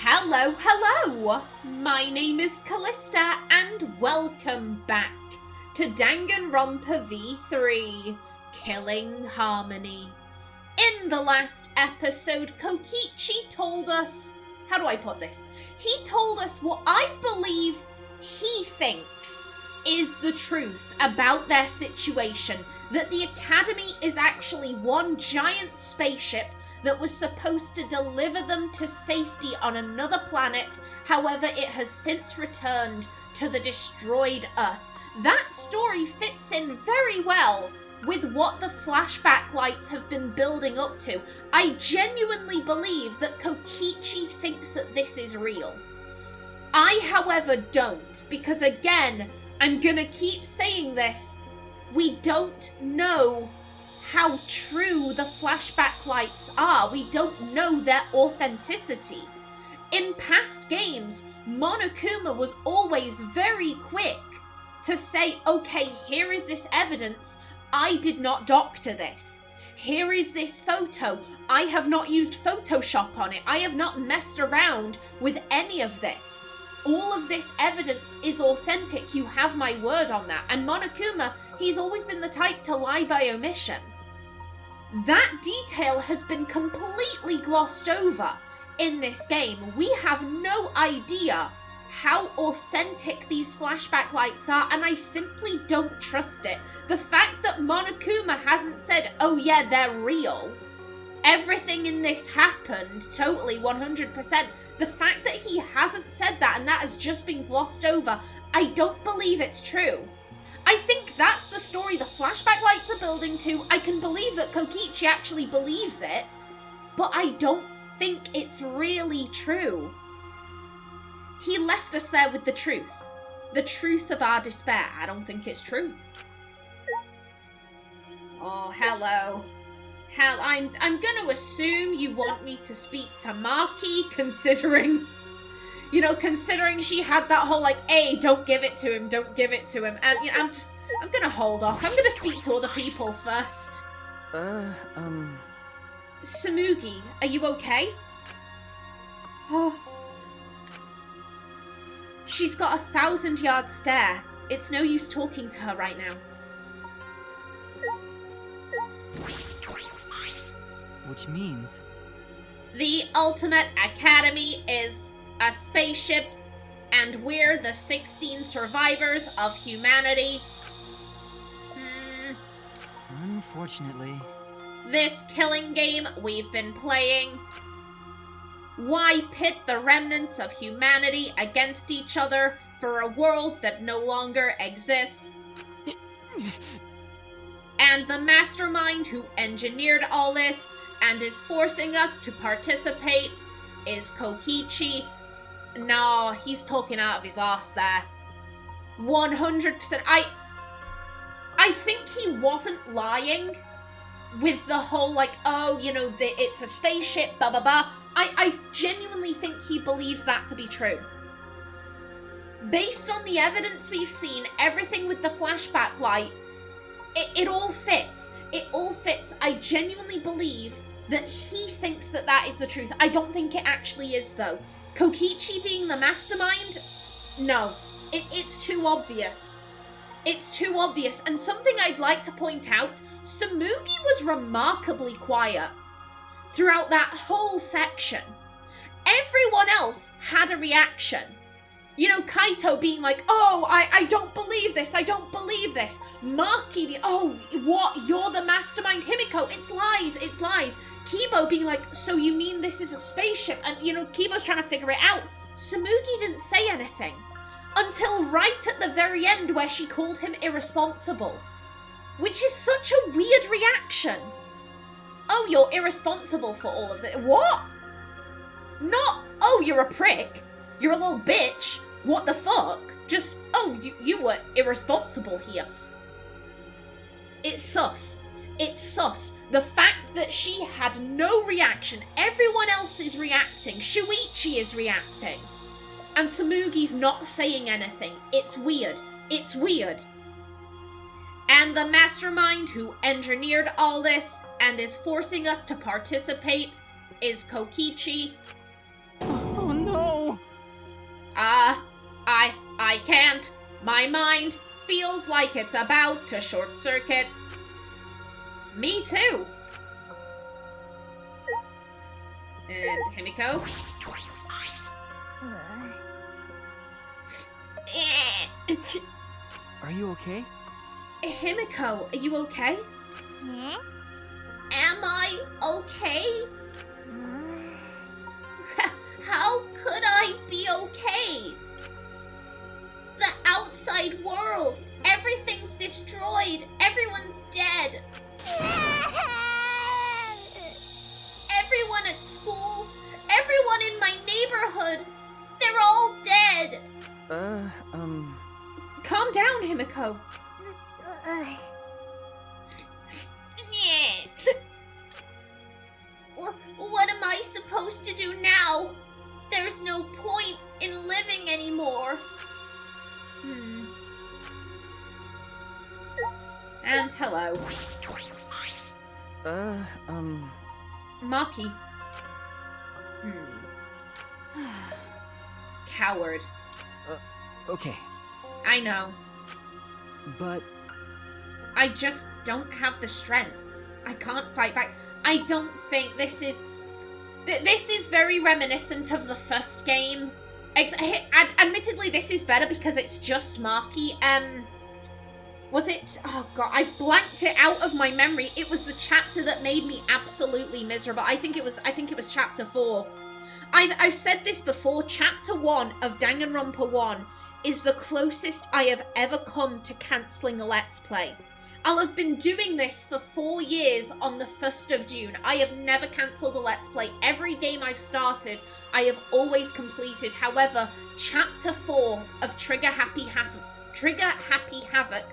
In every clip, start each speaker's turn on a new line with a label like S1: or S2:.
S1: Hello! My name is Callista and welcome back to Danganronpa V3, Killing Harmony. In the last episode, Kokichi told us... How do I put this? He told us what I believe he thinks is the truth about their situation. That the Academy is actually one giant spaceship that was supposed to deliver them to safety on another planet. However, it has since returned to the destroyed Earth. That story fits in very well with what the flashback lights have been building up to. I genuinely believe that Kokichi thinks that this is real. I, however, don't, because again, I'm gonna keep saying this, we don't know how true the flashback lights are. We don't know their authenticity. In past games, Monokuma was always very quick to say, okay, here is this evidence, I did not doctor this. Here is this photo, I have not used Photoshop on it, I have not messed around with any of this. All of this evidence is authentic, you have my word on that. And Monokuma, he's always been the type to lie by omission. That detail has been completely glossed over in this game. We have no idea how authentic these flashback lights are, and I simply don't trust it. The fact that Monokuma hasn't said, oh yeah, they're real, everything in this happened, totally, 100%. The fact that he hasn't said that and that has just been glossed over, I don't believe it's true. I think that's the story the flashback lights are building to. I can believe that Kokichi actually believes it, but I don't think it's really true. He left us there with the truth of our despair. I don't think it's true. Oh, hello. I'm gonna assume you want me to speak to Maki, considering she had that whole, like, hey, don't give it to him. And, I'm gonna hold off. I'm gonna speak to other people first. Tsumugi, are you okay? Oh. She's got a 1,000-yard stare. It's no use talking to her right now.
S2: Which means?
S1: The Ultimate Academy is a spaceship, and we're the 16 survivors of humanity.
S2: Unfortunately.
S1: This killing game we've been playing. Why pit the remnants of humanity against each other for a world that no longer exists? And the mastermind who engineered all this and is forcing us to participate is Kokichi. No, he's talking out of his arse there. 100%. I think he wasn't lying with the whole, like, oh, it's a spaceship, blah, blah, blah. I genuinely think he believes that to be true. Based on the evidence we've seen, everything with the flashback light, it all fits. It all fits. I genuinely believe that he thinks that that is the truth. I don't think it actually is, though. Kokichi being the mastermind? No. It's too obvious. It's too obvious. And something I'd like to point out, Tsumugi was remarkably quiet throughout that whole section. Everyone else had a reaction. Kaito being like, oh, I don't believe this, I don't believe this. Maki being, oh, what, you're the mastermind? Himiko, it's lies. Kibo being like, so you mean this is a spaceship? And, Kibo's trying to figure it out. Tsumugi didn't say anything. Until right at the very end where she called him irresponsible. Which is such a weird reaction. Oh, you're irresponsible for all of this. What? Not, oh, you're a prick. You're a little bitch. What the fuck? Just, oh, you were irresponsible here. It's sus. It's sus. The fact that she had no reaction. Everyone else is reacting. Shuichi is reacting. And Tsumugi's not saying anything. It's weird. It's weird. And the mastermind who engineered all this and is forcing us to participate is Kokichi.
S2: Oh no!
S1: My mind feels like it's about to short circuit. Me too. And Himiko.
S2: Are you okay?
S1: Himiko, are you okay? Am I okay? How could I be okay? The outside world, everything's destroyed, everyone's dead. Everyone at school, everyone in my neighborhood, they're all dead. Calm down, Himiko. What am I supposed to do now? There's no point in living anymore. And hello. Maki. Coward.
S2: Okay.
S1: I know.
S2: But...
S1: I just don't have the strength. I can't fight back. I don't think this is... This is very reminiscent of the first game. Admittedly, this is better because it's just Maki. Was it... Oh god, I blanked it out of my memory. It was the chapter that made me absolutely miserable. I think it was chapter 4. I've said this before. Chapter 1 of Danganronpa 1 is the closest I have ever come to cancelling a Let's Play. I'll have been doing this for 4 years on the 1st of June. I have never cancelled a Let's Play. Every game I've started, I have always completed. However, Chapter 4 of Trigger Happy Havoc,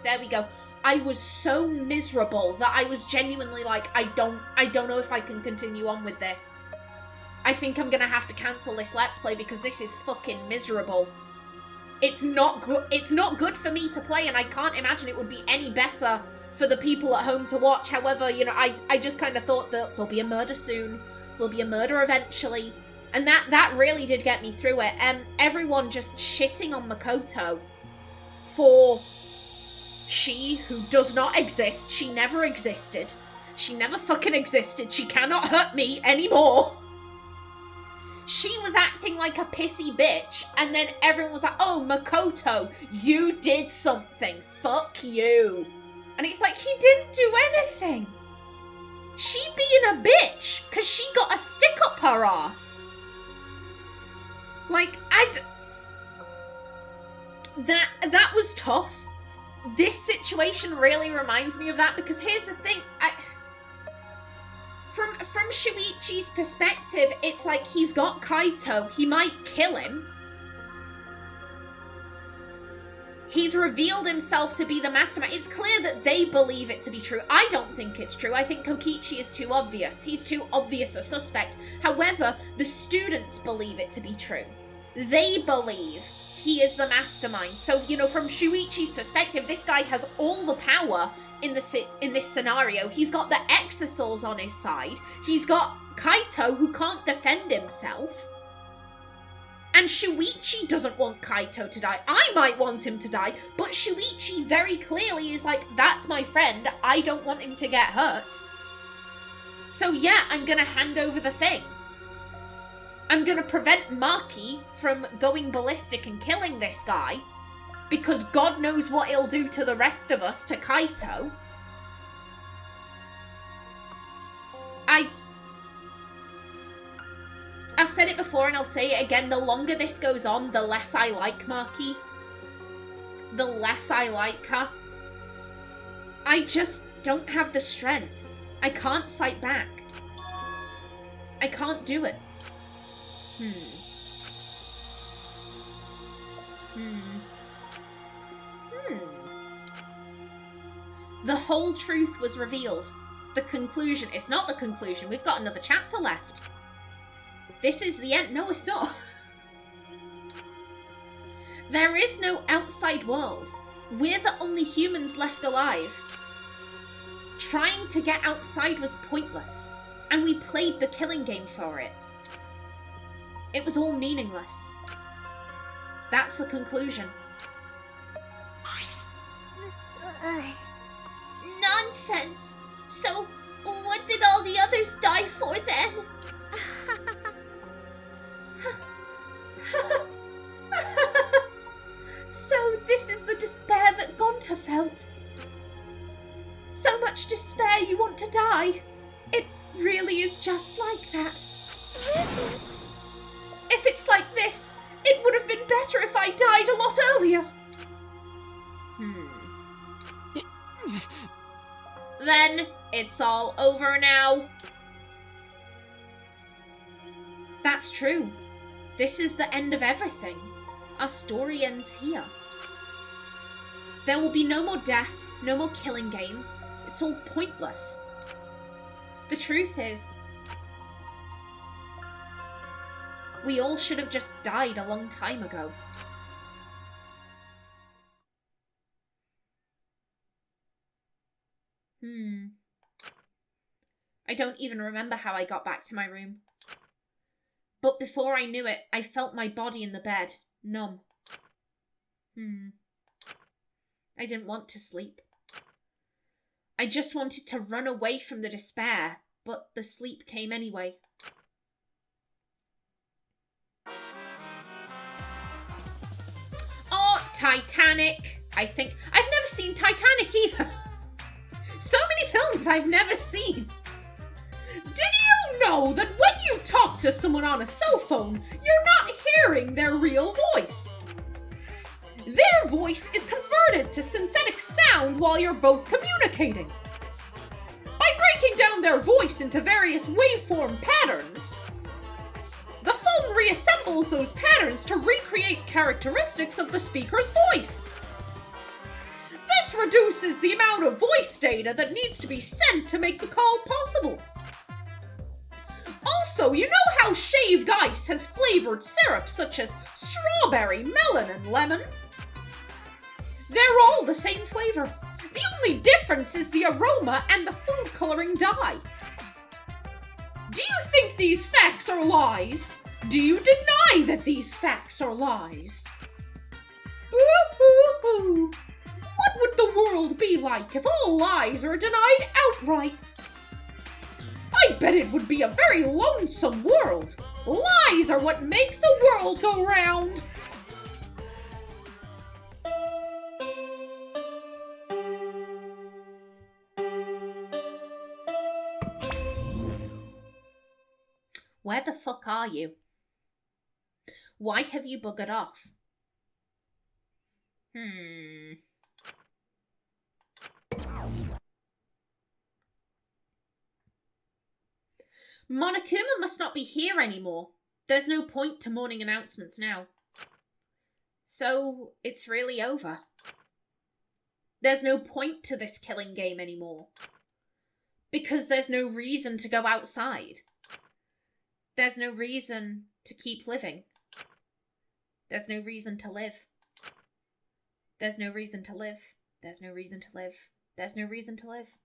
S1: there we go. I was so miserable that I was genuinely like, I don't know if I can continue on with this. I think I'm gonna have to cancel this Let's Play because this is fucking miserable. It's not good for me to play, and I can't imagine it would be any better for the people at home to watch. However, you know, I just kind of thought that there'll be a murder soon. There'll be a murder eventually. And that really did get me through it. Everyone just shitting on Makoto for she who does not exist. She never existed. She never fucking existed. She cannot hurt me anymore. She was acting like a pissy bitch, and then everyone was like, oh, Makoto, you did something. Fuck you. And it's like, he didn't do anything. She being a bitch, because she got a stick up her ass. Like, that was tough. This situation really reminds me of that, because here's the thing, From Shuichi's perspective, it's like he's got Kaito. He might kill him. He's revealed himself to be the mastermind. It's clear that they believe it to be true. I don't think it's true. I think Kokichi is too obvious. He's too obvious a suspect. However, the students believe it to be true. They believe he is the mastermind. So, you know, from Shuichi's perspective, this guy has all the power in this scenario. He's got the Exisals on his side. He's got Kaito, who can't defend himself. And Shuichi doesn't want Kaito to die. I might want him to die, but Shuichi very clearly is like, that's my friend. I don't want him to get hurt. So yeah, I'm gonna hand over the thing. I'm gonna prevent Maki from going ballistic and killing this guy, because God knows what he'll do to the rest of us, to Kaito. I've said it before and I'll say it again, the longer this goes on, the less I like Maki. The less I like her. I just don't have the strength. I can't fight back. I can't do it. The whole truth was revealed. The conclusion. It's not the conclusion. We've got another chapter left. This is the end. No, it's not. There is no outside world. We're the only humans left alive. Trying to get outside was pointless, and we played the killing game for it. It was all meaningless. That's the conclusion. Nonsense! So, what did all the others die for then? So this is the despair that Gonta felt. So much despair you want to die. It really is just like that. If it's like this, it would have been better if I died a lot earlier. Then it's all over now. That's true. This is the end of everything. Our story ends here. There will be no more death, no more killing game. It's all pointless. The truth is, we all should have just died a long time ago. I don't even remember how I got back to my room. But before I knew it, I felt my body in the bed, numb. I didn't want to sleep. I just wanted to run away from the despair, but the sleep came anyway. Oh, Titanic! I think I've never seen Titanic either. So many films I've never seen. Did you know that when you talk to someone on a cell phone, you're not hearing their real voice? Their voice is converted to synthetic sound while you're both communicating. By breaking down their voice into various waveform patterns, the phone reassembles those patterns to recreate characteristics of the speaker's voice. This reduces the amount of voice data that needs to be sent to make the call possible. Also, you know how shaved ice has flavored syrup such as strawberry, melon, and lemon? They're all the same flavor. The only difference is the aroma and the food coloring dye. Do you think these facts are lies? Do you deny that these facts are lies? Boo-hoo-hoo. What would the world be like if all lies are denied outright? I bet it would be a very lonesome world. Lies are what make the world go round. Where the fuck are you? Why have you buggered off? Monokuma must not be here anymore. There's no point to morning announcements now. So, it's really over. There's no point to this killing game anymore. Because there's no reason to go outside. There's no reason to keep living. There's no reason to live. There's no reason to live. There's no reason to live. There's no reason to live.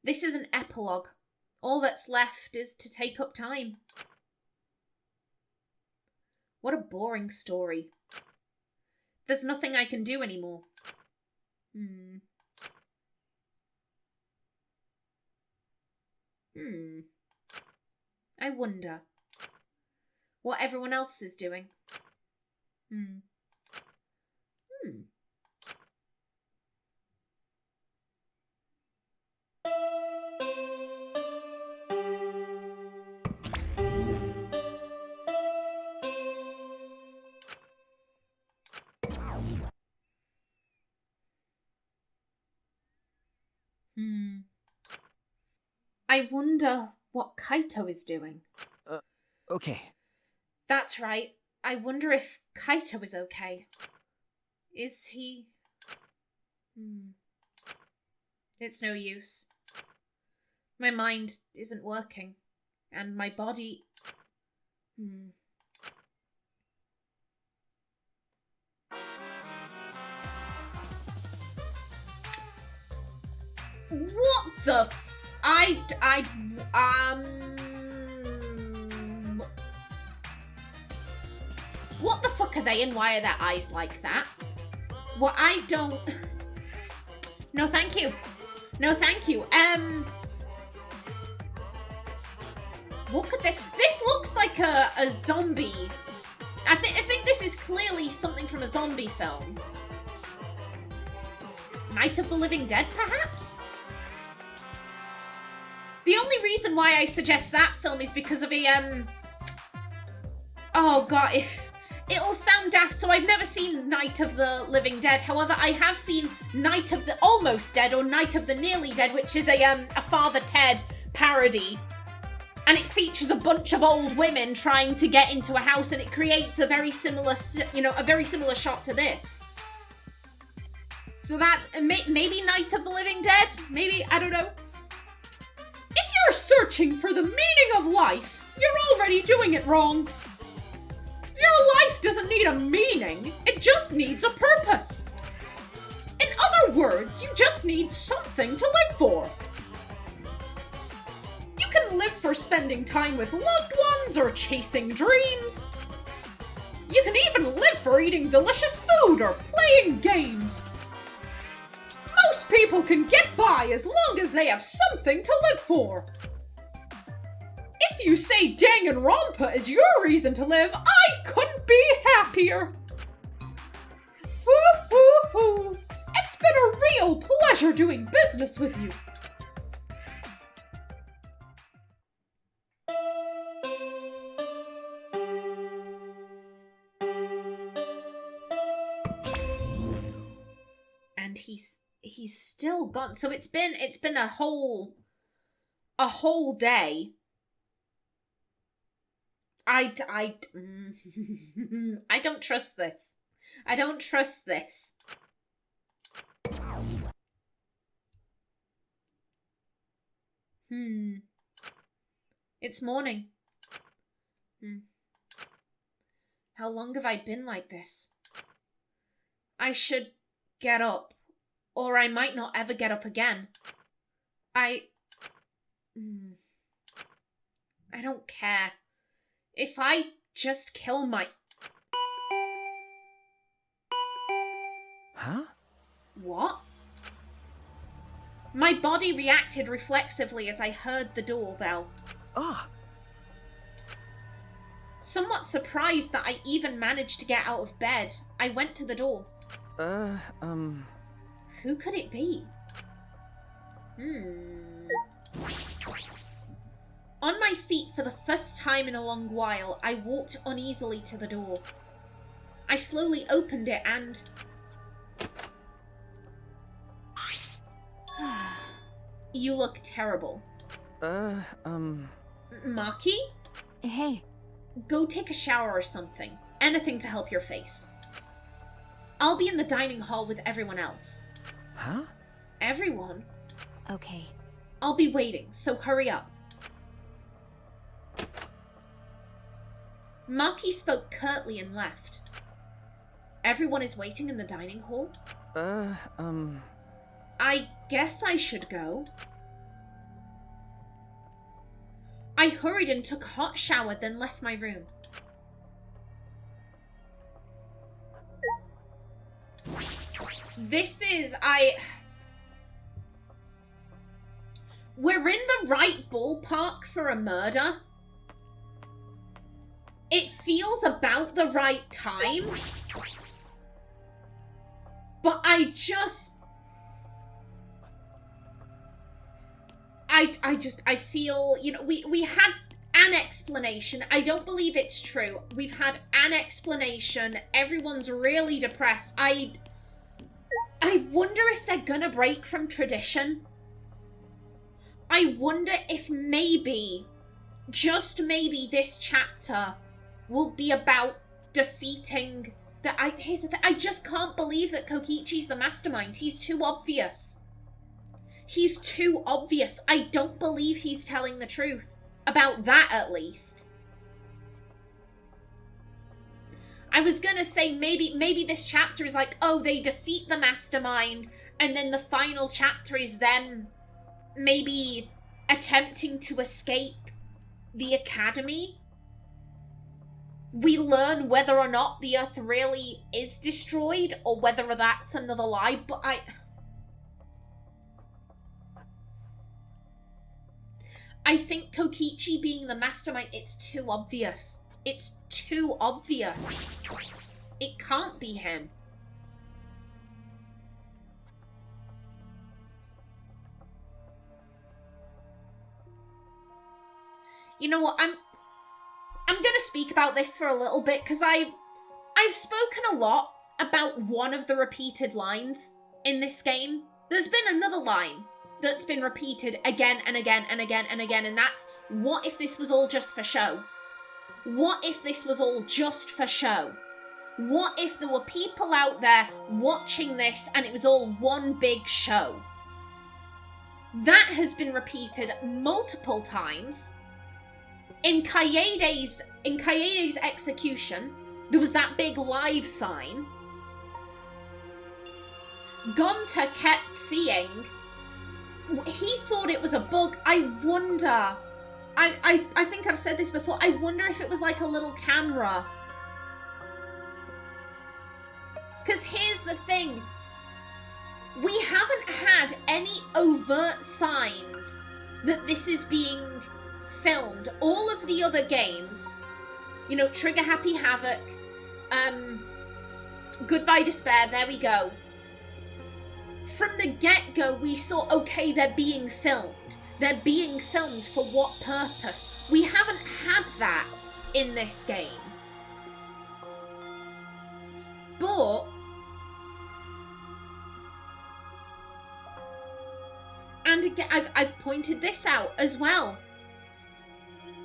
S1: This is an epilogue. All that's left is to take up time. What a boring story. There's nothing I can do anymore. I wonder what everyone else is doing. I wonder what Kaito is doing.
S2: Okay.
S1: That's right. I wonder if Kaito is okay. Is he? It's no use. My mind isn't working, and my body... What the What the fuck are they and why are their eyes like that? Well, I don't... No, thank you. No, thank you. What could this looks like a zombie. I think this is clearly something from a zombie film. Night of the Living Dead, perhaps? The only reason why I suggest that film is because of a, oh god, it'll sound daft, so I've never seen Night of the Living Dead. However, I have seen Night of the Almost Dead, or Night of the Nearly Dead, which is a Father Ted parody. And it features a bunch of old women trying to get into a house, and it creates a very similar, a very similar shot to this. So that, maybe Night of the Living Dead? Maybe, I don't know. If you're searching for the meaning of life, you're already doing it wrong. Your life doesn't need a meaning, it just needs a purpose. In other words, you just need something to live for. You can live for spending time with loved ones or chasing dreams. You can even live for eating delicious food or playing games. Most people can get by as long as they have something to live for. If you say Danganronpa is your reason to live, I couldn't be happier. Woo-hoo-hoo. It's been a real pleasure doing business with you. And he's still gone. So it's been a whole day. I don't trust this. I don't trust this. It's morning. How long have I been like this? I should get up, or I might not ever get up again. I don't care. If I just kill my...
S2: Huh?
S1: What? My body reacted reflexively as I heard the doorbell.
S2: Ah!
S1: Somewhat surprised that I even managed to get out of bed, I went to the door. Who could it be? On my feet for the first time in a long while, I walked uneasily to the door. I slowly opened it and... You look terrible. Maki?
S3: Hey.
S1: Go take a shower or something. Anything to help your face. I'll be in the dining hall with everyone else.
S2: Huh?
S1: Everyone?
S3: Okay.
S1: I'll be waiting, so hurry up. Maki spoke curtly and left. Everyone is waiting in the dining hall? I guess I should go. I hurried and took a hot shower, then left my room. We're in the right ballpark for a murder. It feels about the right time. But I feel, we had an explanation. I don't believe it's true. We've had an explanation. Everyone's really depressed. I wonder if they're gonna break from tradition. I wonder if maybe, just maybe, this chapter will be about defeating here's the thing. I just can't believe that Kokichi's the mastermind. He's too obvious. He's too obvious. I don't believe he's telling the truth. About that, at least. I was gonna say, maybe this chapter is like, oh, they defeat the mastermind, and then the final chapter is them maybe attempting to escape the academy. we learn whether or not the Earth really is destroyed or whether that's another lie, but I think Kokichi being the mastermind, it's too obvious. It's too obvious. It can't be him. You know what, I'm gonna speak about this for a little bit, because I've spoken a lot about one of the repeated lines in this game. There's been another line that's been repeated again and again and again and again, and that's, what if this was all just for show? What if this was all just for show? What if there were people out there watching this and it was all one big show? That has been repeated multiple times. In Kaede's execution, there was that big live sign. Gonta kept seeing. He thought it was a bug. I wonder. I think I've said this before. I wonder if it was like a little camera. Because here's the thing. We haven't had any overt signs that this is being filmed. All of the other games, you know, Trigger Happy Havoc, Goodbye Despair, there we go. From the get-go, we saw, okay, they're being filmed. They're being filmed for what purpose? We haven't had that in this game. But and again, I've pointed this out as well.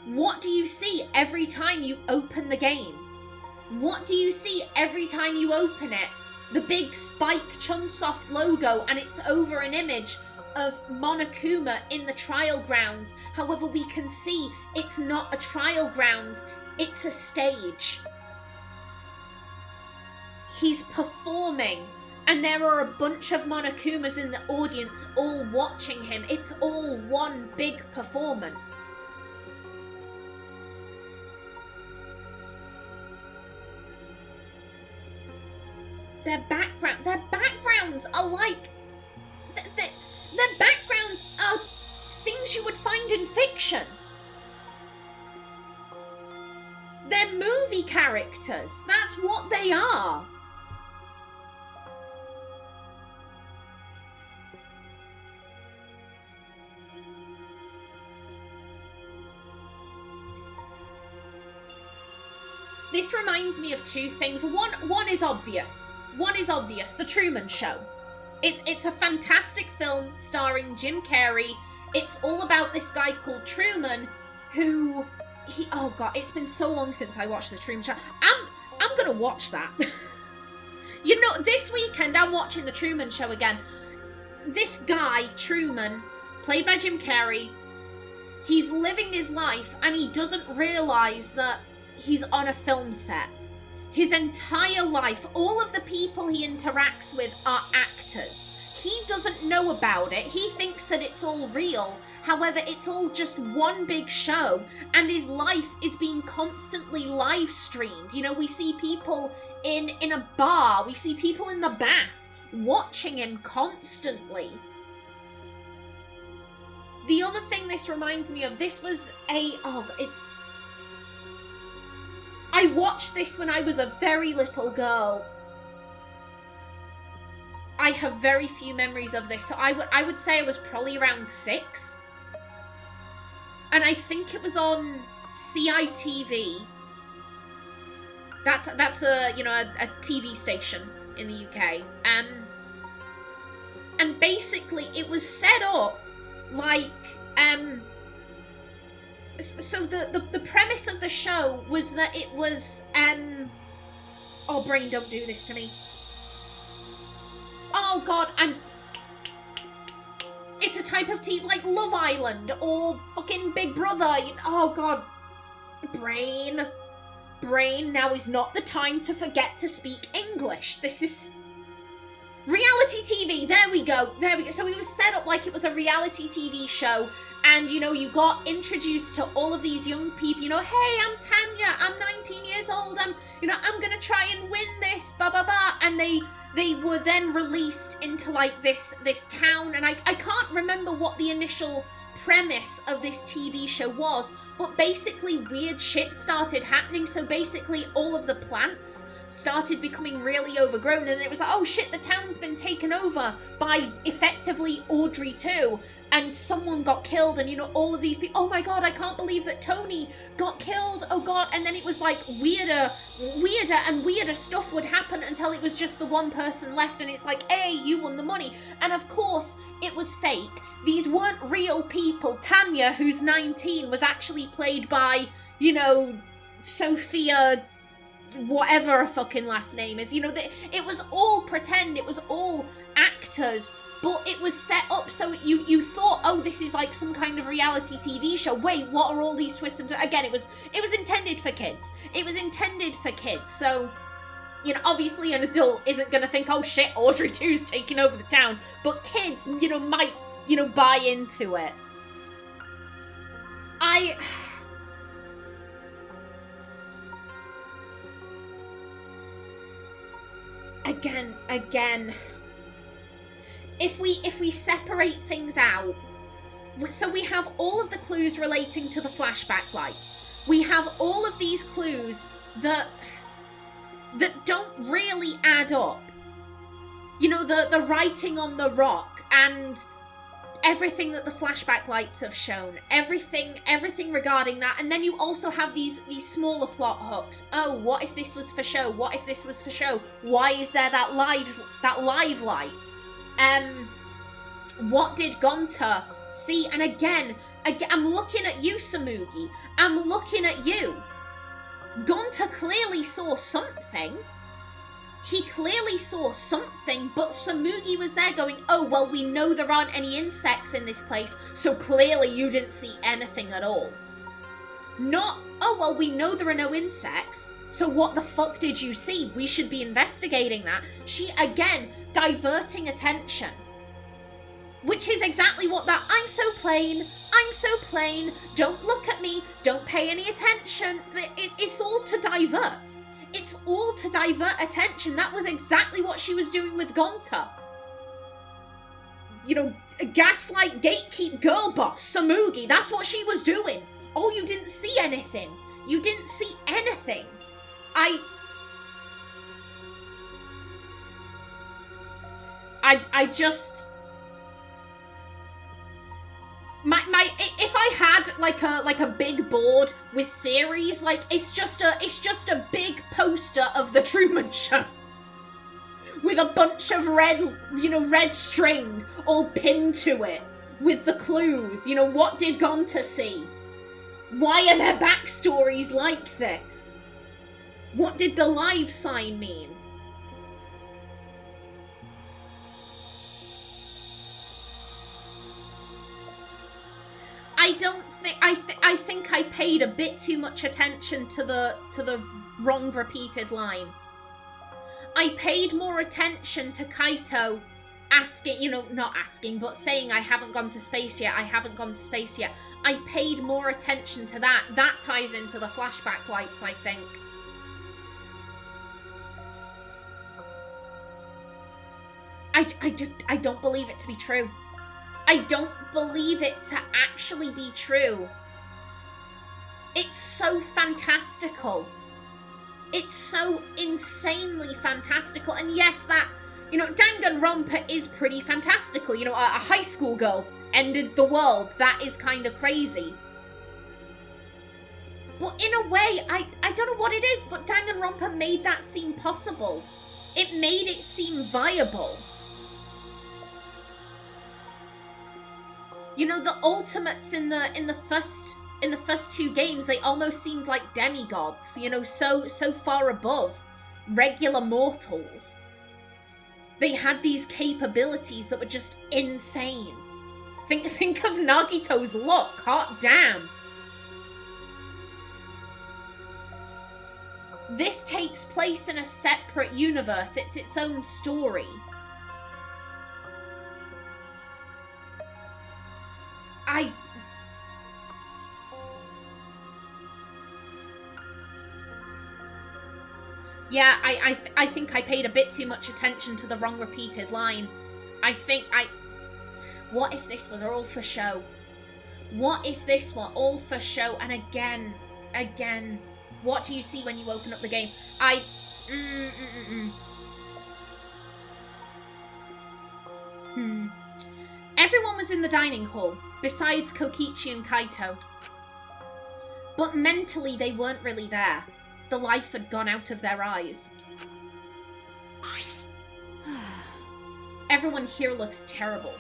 S1: What do you see every time you open the game? What do you see every time you open it? The big Spike Chunsoft logo, and it's over an image of Monokuma in the trial grounds. However, we can see it's not a trial grounds, it's a stage. He's performing, and there are a bunch of Monokumas in the audience all watching him. It's all one big performance. Their backgrounds are like... Their backgrounds are things you would find in fiction. They're movie characters. That's what they are. This reminds me of two things. One is obvious. One is obvious. The Truman Show. It's a fantastic film starring Jim Carrey. It's all about this guy called Truman who... oh god, it's been so long since I watched the Truman Show. I'm gonna watch that. You know, this weekend I'm watching the Truman Show again. This guy, Truman, played by Jim Carrey, he's living his life and he doesn't realise that he's on a film set. His entire life, all of the people he interacts with are actors. He doesn't know about it. He thinks that it's all real. However, it's all just one big show, and his life is being constantly live streamed. You know, we see people in a bar, we see people in the bath watching him constantly. The other thing this reminds me of, this was I watched this when I was a very little girl. I have very few memories of this, so I would say I was probably around 6. And I think it was on CITV. That's a, you know, a TV station in the UK. And basically it was set up like so the premise of the show was that it was oh, brain, don't do this to me. Oh god, it's a type of TV like Love Island or fucking Big Brother. Oh god, brain, now is not the time to forget to speak English. This is reality reality TV. There we go. So it was set up like it was a reality TV show. And, you know, you got introduced to all of these young people. You know, hey, I'm Tanya. I'm 19 years old. I'm going to try and win this. Blah, blah, blah. And they were then released into, like, this town. And I can't remember what the initial premise of this TV show was. But basically, weird shit started happening. So basically, all of the plants started becoming really overgrown. And it was like, oh, shit, the town's been taken over by, effectively, Audrey 2. And someone got killed, and, you know, all of these people, oh my god, I can't believe that Tony got killed, oh god. And then it was like weirder and weirder stuff would happen until it was just the one person left, and it's like, hey, you won the money. And of course, it was fake. These weren't real people. Tanya, who's 19, was actually played by, you know, Sophia, whatever her fucking last name is. You know, it was all pretend, it was all actors. But it was set up so you thought, oh, this is like some kind of reality TV show. Wait, what are all these twists and turns? Again, it was intended for kids. It was intended for kids. So, you know, obviously an adult isn't going to think, oh shit, Audrey 2's taking over the town. But kids, you know, might, you know, buy into it. Again... If we separate things out, so we have all of the clues relating to the flashback lights. We have all of these clues that don't really add up. You know, the writing on the rock and everything that the flashback lights have shown. Everything regarding that. And then you also have these smaller plot hooks. Oh, what if this was for show? What if this was for show? Why is there that live light? What did Gonta see? And again, I'm looking at you, Samugi. I'm looking at you. Gonta clearly saw something. He clearly saw something, but Samugi was there going, oh, well, we know there aren't any insects in this place, so clearly you didn't see anything at all. Not, oh, well, we know there are no insects, so what the fuck did you see? We should be investigating that. She, again, diverting attention. Which is exactly what that, I'm so plain, don't look at me, don't pay any attention. It's all to divert. It's all to divert attention. That was exactly what she was doing with Gonta. You know, gaslight, gatekeep, girl boss, Samugi, that's what she was doing. Oh, you didn't see anything. You didn't see anything. I just... if I had like a big board with theories, like it's just a big poster of the Truman Show with a bunch of red string all pinned to it with the clues. You know, what did Gonta see? Why are their backstories like this? What did the live sign mean? I think I paid a bit too much attention to the wrong repeated line. I paid more attention to Kaito asking, you know, not asking, but saying I haven't gone to space yet, I haven't gone to space yet. I paid more attention to that. That ties into the flashback lights, I think. I don't believe it to be true. I don't believe it to actually be true. It's so fantastical. It's so insanely fantastical. And yes, that, you know, Danganronpa is pretty fantastical. You know, a high school girl ended the world. That is kind of crazy. But in a way, I don't know what it is, but Danganronpa made that seem possible. It made it seem viable. You know, the ultimates in the first two games, they almost seemed like demigods, you know, so far above regular mortals. They had these capabilities that were just insane. Think of Nagito's look, hot damn. This takes place in a separate universe, it's its own story. Yeah, I think I paid a bit too much attention to the wrong repeated line. What if this was all for show? What if this were all for show? And again, what do you see when you open up the game? Everyone was in the dining hall, besides Kokichi and Kaito. But mentally, they weren't really there. The life had gone out of their eyes. Everyone here looks terrible.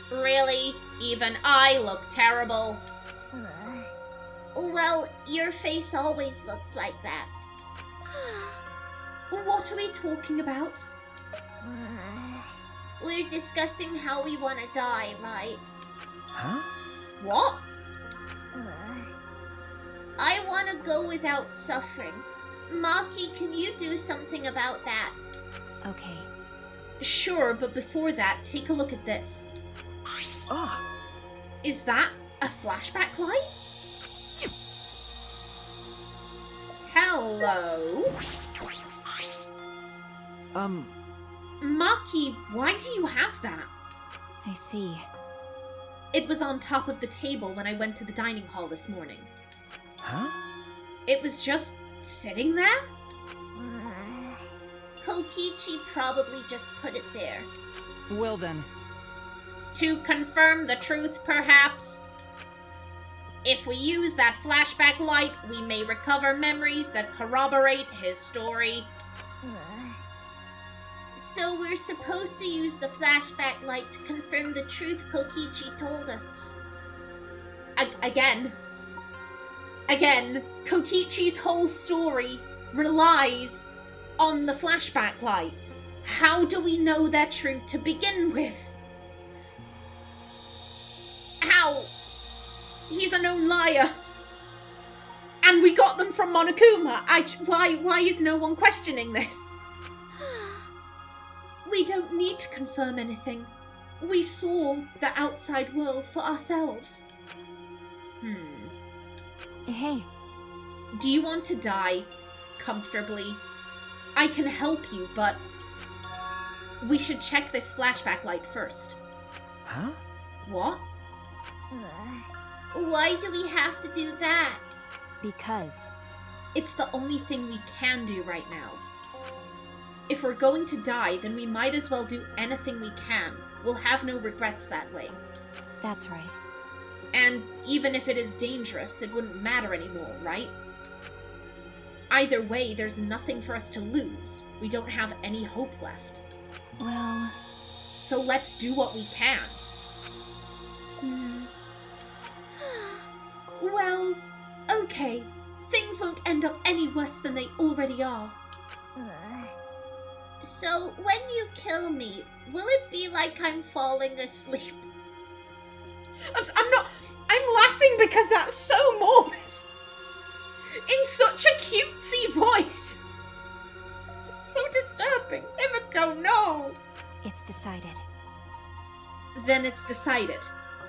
S1: Really? Even I look terrible.
S4: Well, your face always looks like that.
S1: What are we talking about?
S4: We're discussing how we want to die, right?
S2: Huh?
S1: What?
S4: I want to go without suffering. Maki, can you do something about that?
S3: Okay.
S1: Sure, but before that, take a look at this.
S2: Ah!
S1: Is that a flashback light? Hello? Maki, why do you have that?
S3: I see.
S1: It was on top of the table when I went to the dining hall this morning.
S2: Huh?
S1: It was just sitting there?
S4: Kokichi probably just put it there.
S2: Well then.
S1: To confirm the truth, perhaps? If we use that flashback light, we may recover memories that corroborate his story.
S4: So we're supposed to use the flashback light to confirm the truth Kokichi told us.
S1: Again, Kokichi's whole story relies on the flashback lights. How do we know they're true to begin with? How? He's a known liar. And we got them from Monokuma. Why is no one questioning this? We don't need to confirm anything. We saw the outside world for ourselves.
S3: Hey.
S1: Do you want to die comfortably? I can help you, but we should check this flashback light first.
S2: Huh?
S1: What?
S4: Why do we have to do that?
S3: Because.
S1: It's the only thing we can do right now. If we're going to die, then we might as well do anything we can. We'll have no regrets that way.
S3: That's right.
S1: And even if it is dangerous, it wouldn't matter anymore, right? Either way, there's nothing for us to lose. We don't have any hope left.
S3: Well...
S1: So let's do what we can. Well, okay. Things won't end up any worse than they already are.
S4: So, when you kill me, will it be like I'm falling asleep?
S1: I'm laughing because that's so morbid. In such a cutesy voice. It's so disturbing. Himiko, no.
S3: It's decided.
S1: Then it's decided.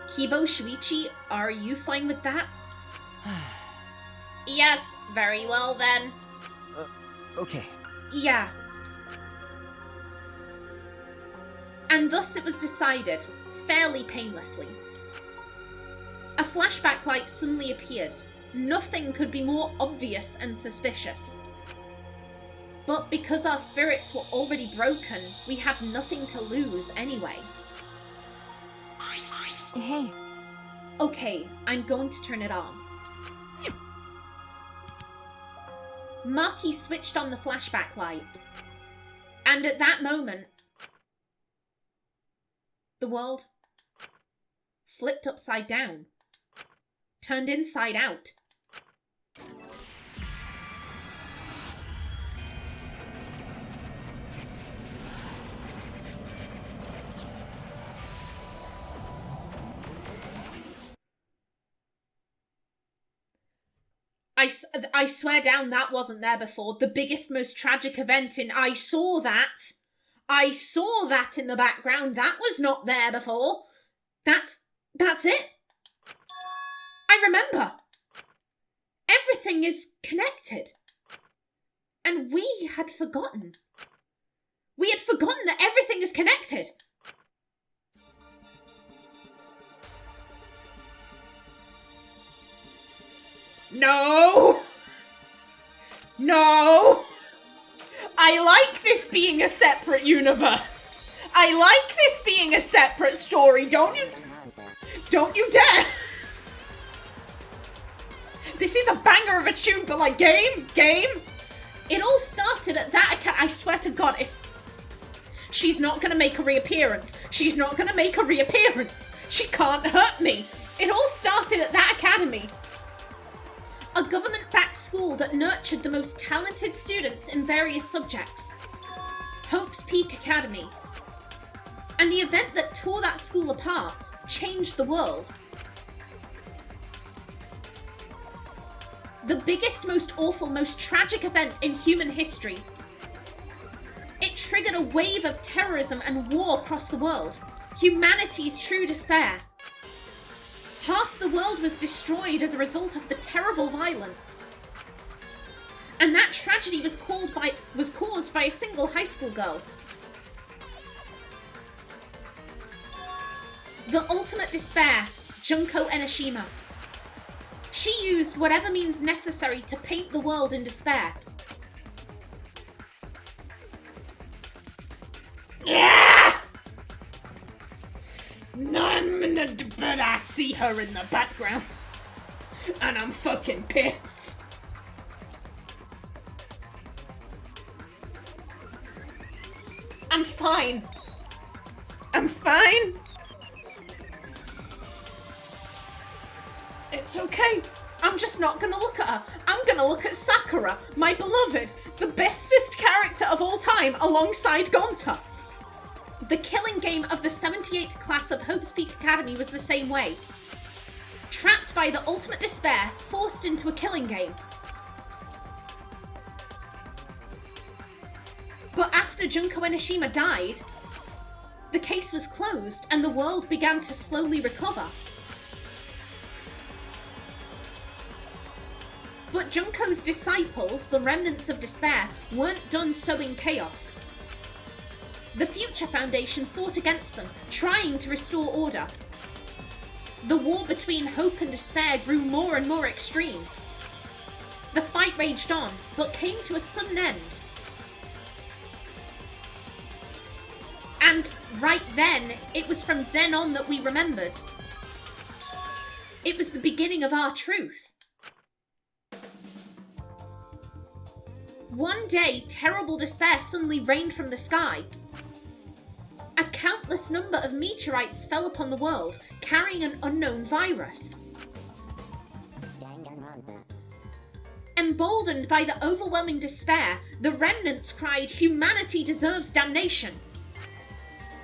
S1: Kibo, Shuichi, are you fine with that? Yes, very well then.
S2: Okay.
S1: Yeah. And thus it was decided, fairly painlessly. A flashback light suddenly appeared. Nothing could be more obvious and suspicious. But because our spirits were already broken, we had nothing to lose anyway.
S3: Hey.
S1: Okay, I'm going to turn it on. Maki switched on the flashback light. And at that moment, the world flipped upside down. Turned inside out. I swear down that wasn't there before. The biggest, most tragic event in... I saw that in the background. That was not there before. That's it. I remember. Everything is connected. And we had forgotten. We had forgotten that everything is connected. No! No! I like this being a separate universe. I like this being a separate story. Don't you dare! This is a banger of a tune, but like, game. It all started at that account. I swear to God, if she's not gonna make a reappearance, she's not gonna make a reappearance. She can't hurt me. It all started at that academy. A government-backed school that nurtured the most talented students in various subjects. Hope's Peak Academy. And the event that tore that school apart changed the world. The biggest, most awful, most tragic event in human history. It triggered a wave of terrorism and war across the world. Humanity's true despair. Half the world was destroyed as a result of the terrible violence. And that tragedy was caused by a single high school girl. The ultimate despair, Junko Enoshima. She used whatever means necessary to paint the world in despair. Yeah! But I see her in the background. And I'm fucking pissed. I'm fine. I'm fine. It's okay. I'm just not gonna look at her. I'm gonna look at Sakura, my beloved, the bestest character of all time alongside Gonta. The killing game of the 78th class of Hope's Peak Academy was the same way. Trapped by the ultimate despair, forced into a killing game. But after Junko Enoshima died, the case was closed and the world began to slowly recover. But Junko's disciples, the remnants of despair, weren't done sowing chaos. The Future Foundation fought against them, trying to restore order. The war between hope and despair grew more and more extreme. The fight raged on, but came to a sudden end. And right then, it was from then on that we remembered. It was the beginning of our truth. One day, terrible despair suddenly rained from the sky. A countless number of meteorites fell upon the world, carrying an unknown virus. Emboldened by the overwhelming despair, the remnants cried, "Humanity deserves damnation!"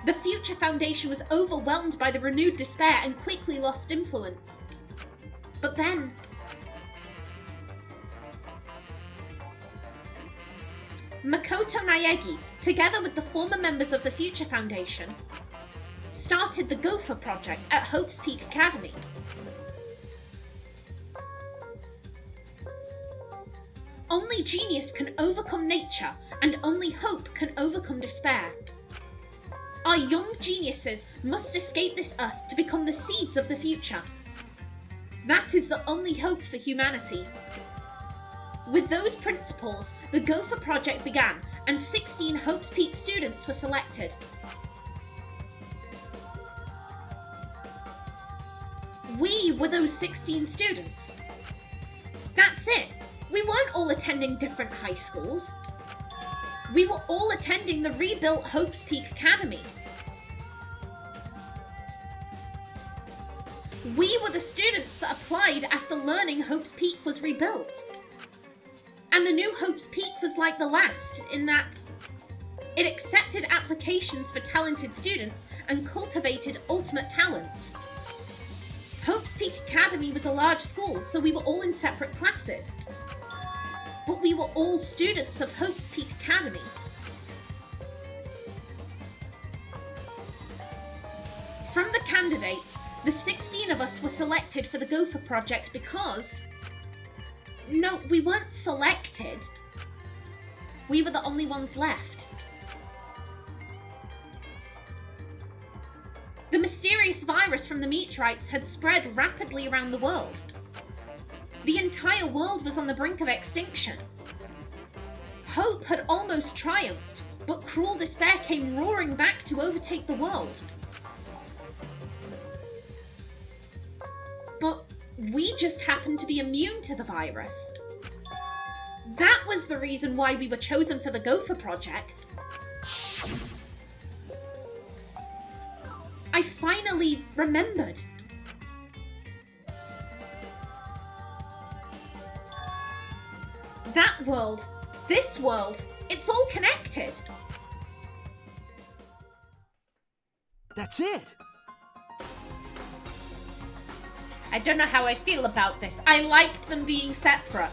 S1: The Future Foundation was overwhelmed by the renewed despair and quickly lost influence. But then, Makoto Naegi, together with the former members of the Future Foundation, started the Gopher Project at Hope's Peak Academy. Only genius can overcome nature, and only hope can overcome despair. Our young geniuses must escape this earth to become the seeds of the future. That is the only hope for humanity. With those principles, the Gopher Project began, and 16 Hope's Peak students were selected. We were those 16 students. That's it. We weren't all attending different high schools. We were all attending the rebuilt Hope's Peak Academy. We were the students that applied after learning Hope's Peak was rebuilt. And the new Hope's Peak was like the last, in that it accepted applications for talented students and cultivated ultimate talents. Hope's Peak Academy was a large school, so we were all in separate classes. But we were all students of Hope's Peak Academy. From the candidates, the 16 of us were selected for the Gopher Project because... No, we weren't selected. We were the only ones left. The mysterious virus from the meteorites had spread rapidly around the world. The entire world was on the brink of extinction. Hope had almost triumphed, but cruel despair came roaring back to overtake the world. But we just happened to be immune to the virus. That was the reason why we were chosen for the Gopher Project. I finally remembered. That world, this world, it's all connected.
S2: That's it.
S1: I don't know how I feel about this. I liked them being separate.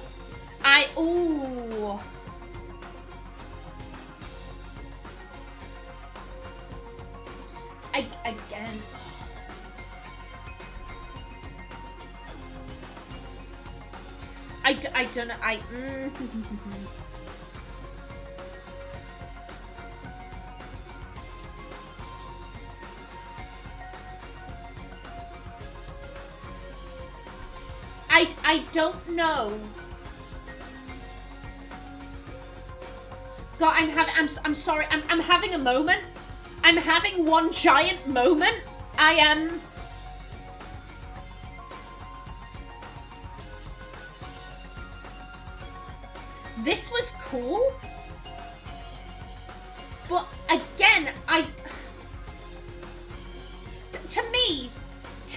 S1: Ooh. Again. I don't know. I don't know. God, I'm sorry. I'm having a moment. I'm having one giant moment. I am. This was cool. But again, to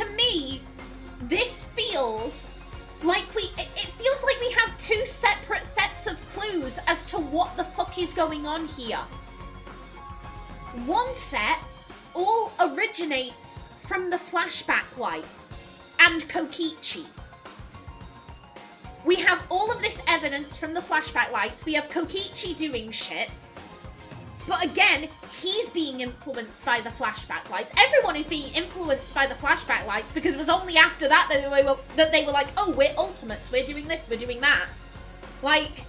S1: me, this feels like it feels like we have two separate sets of clues as to what the fuck is going on here. One set all originates from the flashback lights and Kokichi. We have all of this evidence from the flashback lights. We have Kokichi doing shit. But again, he's being influenced by the flashback lights. Everyone is being influenced by the flashback lights because it was only after that that they were like, oh, we're ultimates. We're doing this. We're doing that. Like...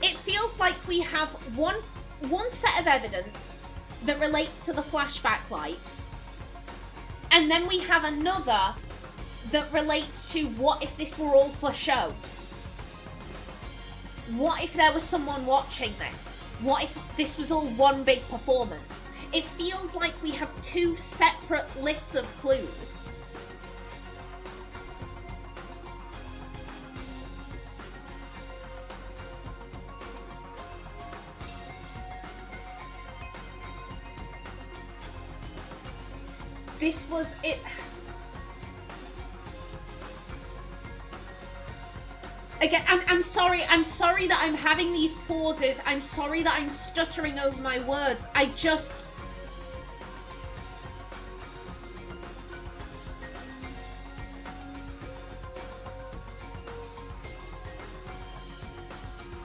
S1: It feels like we have one set of evidence that relates to the flashback lights, and then we have another that relates to what if this were all for show? What if there was someone watching this? What if this was all one big performance? It feels like we have two separate lists of clues. This was it. Again, I'm sorry that I'm having these pauses. I'm sorry that I'm stuttering over my words. I just...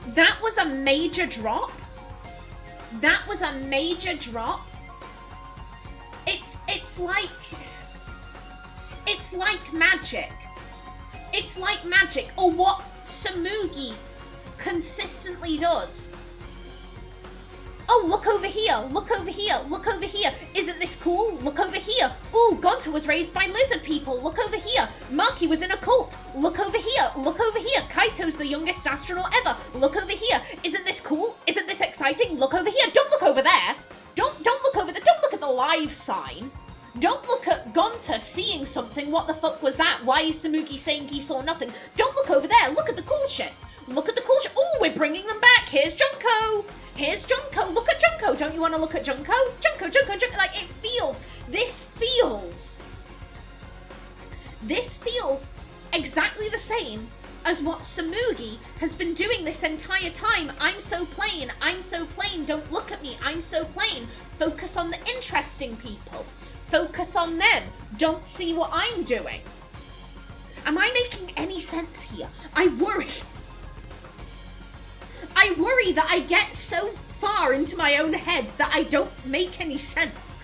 S1: That was a major drop. That was a major drop. It's like magic. It's like magic, or what Samugi consistently does. Oh, look over here, look over here, look over here. Isn't this cool? Look over here. Ooh, Gonta was raised by lizard people. Look over here. Maki was in a cult. Look over here, look over here. Kaito's the youngest astronaut ever. Look over here. Isn't this cool? Isn't this exciting? Look over here. Don't look over there. Don't look over there. Don't look at the live sign. Don't look at Gonta seeing something. What the fuck was that? Why is Samugi saying he saw nothing? Don't look over there. Look at the cool shit. Look at the cool shit. Oh, we're bringing them back. Here's Junko. Here's Junko. Look at Junko. Don't you want to look at Junko? Junko. Like, this feels exactly the same as what Samugi has been doing this entire time. I'm so plain. Don't look at me. I'm so plain. Focus on the interesting people. Focus on them. Don't see what I'm doing. Am I making any sense here? I worry that I get so far into my own head that I don't make any sense.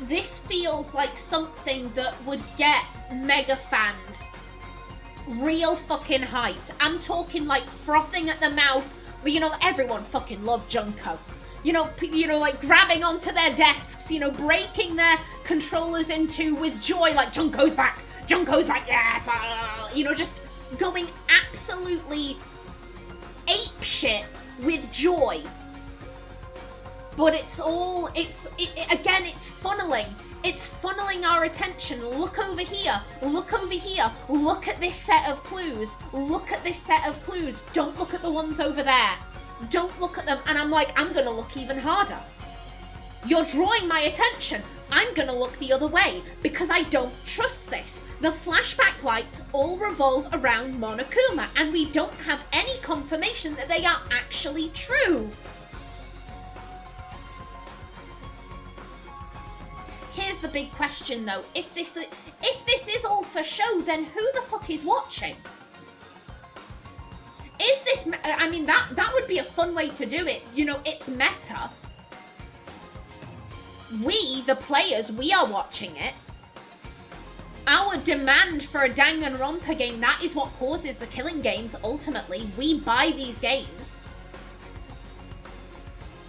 S1: this feels like something that would get mega fans real fucking hyped. I'm talking like frothing at the mouth. You know, everyone fucking loved Junko. You know, like grabbing onto their desks, you know, breaking their controllers into with joy, like Junko's back, yes, you know, just going absolutely apeshit with joy. But it's again, it's funneling. It's funneling our attention. Look over here. Look over here. Look at this set of clues. Look at this set of clues. Don't look at the ones over there. Don't look at them. And I'm like, I'm going to look even harder. You're drawing my attention. I'm going to look the other way because I don't trust this. The flashback lights all revolve around Monokuma, and we don't have any confirmation that they are actually true. Here's the big question though. If this is all for show, then who the fuck is watching? Is this, I mean, that would be a fun way to do it. You know, it's meta. We, the players, we are watching it. Our demand for a Danganronpa game, that is what causes the killing games, ultimately. We buy these games.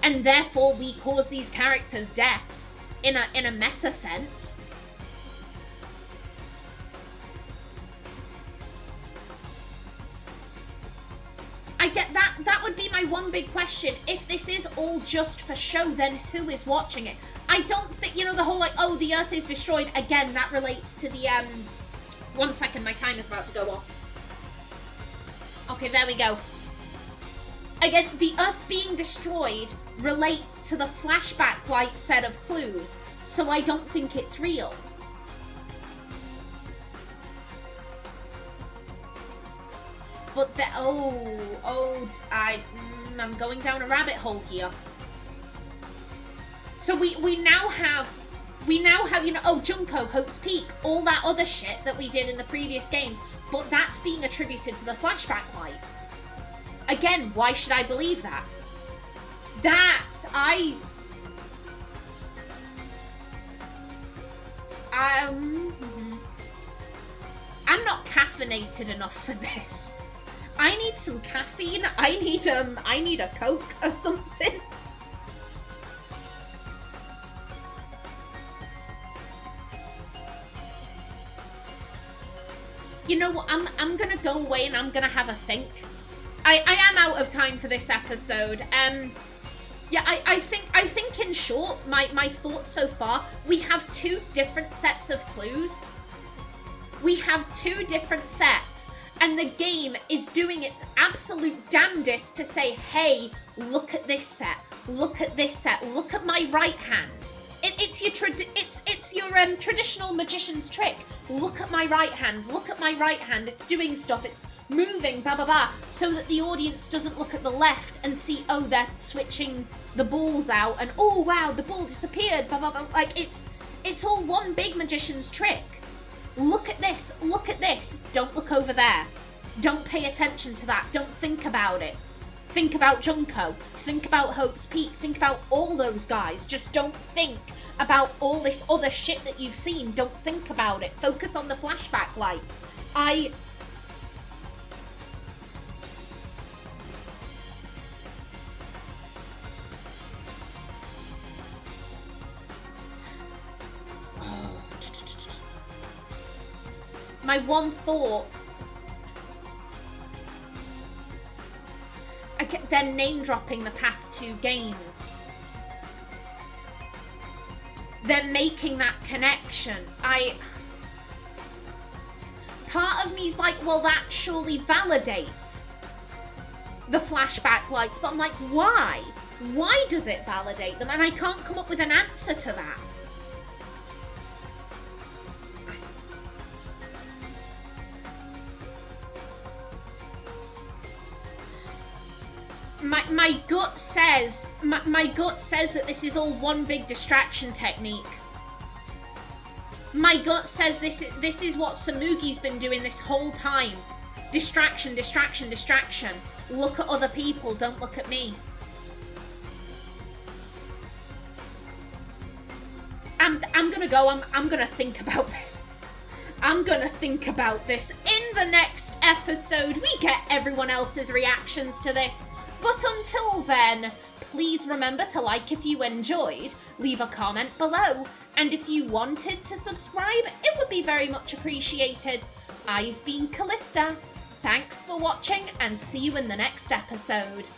S1: And therefore, we cause these characters' deaths. In a meta sense. I get that. That would be my one big question. If this is all just for show, then who is watching it? I don't think, you know, the whole like, oh, the Earth is destroyed. Again, that relates to the, 1 second, my time is about to go off. Okay, there we go. Again, the Earth being destroyed relates to the flashback light set of clues, so I don't think it's real. But I'm going down a rabbit hole here. So we now have, you know, oh, Junko, Hope's Peak, all that other shit that we did in the previous games, but that's being attributed to the flashback light. Again, why should I believe that? I'm not caffeinated enough for this. I need some caffeine. I need a Coke or something. You know what? I'm gonna go away and I'm gonna have a think. I am out of time for this episode. Yeah, I think in short, my thoughts so far, we have 2 different sets of clues. We have 2 different sets, and the game is doing its absolute damnedest to say, hey, look at this set, look at this set, look at my right hand. It's your traditional magician's trick. Look at my right hand. Look at my right hand. It's doing stuff. It's moving, blah, blah, blah, so that the audience doesn't look at the left and see, oh, they're switching the balls out, and oh, wow, the ball disappeared, blah, blah, blah. Like, it's all one big magician's trick. Look at this. Look at this. Don't look over there. Don't pay attention to that. Don't think about it. Think about Junko. Think about Hope's Peak. Think about all those guys. Just don't think about all this other shit that you've seen. Don't think about it. Focus on the flashback lights. My one thought... They're name-dropping the past 2 games. They're making that connection. Part of me's like, well, that surely validates the flashback lights. But I'm like, why? Why does it validate them? And I can't come up with an answer to that. My gut says that this is all one big distraction technique. My gut says this is what Samugi's been doing this whole time. Distraction, distraction, distraction. Look at other people, don't look at me. I'm gonna go. I'm gonna think about this. I'm gonna think about this. In the next episode, we get everyone else's reactions to this. But until then, please remember to like if you enjoyed, leave a comment below, and if you wanted to subscribe, it would be very much appreciated. I've been Kallista. Thanks for watching, and see you in the next episode.